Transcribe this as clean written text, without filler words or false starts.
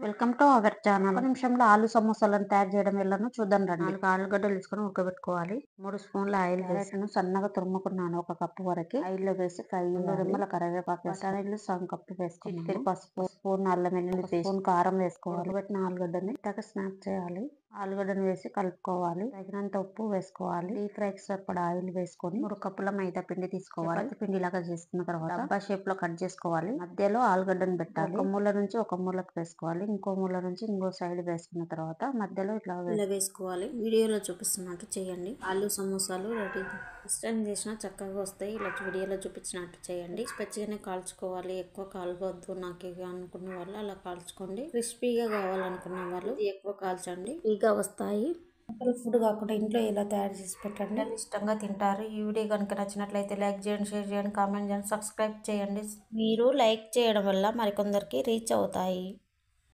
Welcome to our channel. ఒక నిమిషంలో ఆలు సమోసాలను తయారు చేయడం ఎలానో చూద్దాం రండి. 4 ఆలుగడ్డలు తీసుకొని ఉడకబెట్టుకోవాలి. 3 స్పూన్ల ఆయిల్ వేసి సన్నగా తురుముకున్నాను. 1 కప్పు వరకు ఆయిల్లో వేసి ఫ్రై 2 రెమ్మల కరివేపాకు బఠానీలు సగం కప్పు వేసుకున్నాను. చిటికెడు పసుపు, స్పూన్ అల్లం వెల్లుల్లి పేస్ట్, స్పూన్ కారం వేసుకోవాలి. ఉడకబెట్టిన ఆలుగడ్డని ఇలాగ స్నాప్ చేయాలి. ఆలుగడ్డను వేసి కలుపుకోవాలి. తగినంత ఉప్పు వేసుకోవాలి. డీప్ ఫ్రైకి సరిపడా ఆయిల్ వేసుకొని 3 కప్పుల మైదా పిండి తీసుకోవాలి. చపాతీ పిండి లాగా చేసుకున్న తర్వాత డబ్బా షేప్ లో కట్ చేసుకోవాలి. మధ్యలో ఆలుగడ్డను పెట్టాలి. ఒక మూల నుంచి ఒక మూలకు వేసుకోవాలి. ఇంకో మూల నుంచి ఇంకో సైడ్ వేసుకున్న తర్వాత మధ్యలో ఇలా వేసుకోవాలి. వీడియోలో చూపిస్తున్నట్టు చేయండి. ఆలు సమోసాలు రెడీ. ఫస్ట్ టైం చేసినా చక్కగా వస్తాయి. ఇలా వీడియోలో చూపించినట్టు చేయండి. పచ్చిగానే కాల్చుకోవాలి. ఎక్కువ కాలవద్దు నాకు అనుకున్న వాళ్ళు అలా కాల్చుకోండి. క్రిస్పీగా కావాలనుకున్న వాళ్ళు ఎక్కువ కాల్చండి. ఇక వస్తాయి. ఫుడ్ కాకుండా ఇంట్లో ఎలా తయారు చేసి పెట్టండి. ఇష్టంగా తింటారు. ఈ వీడియో కనుక నచ్చినట్లయితే లైక్ చేయండి, షేర్ చేయండి, కామెంట్ చేయండి, సబ్స్క్రైబ్ చేయండి. మీరు లైక్ చేయడం వల్ల మరికొందరికి రీచ్ అవుతాయి.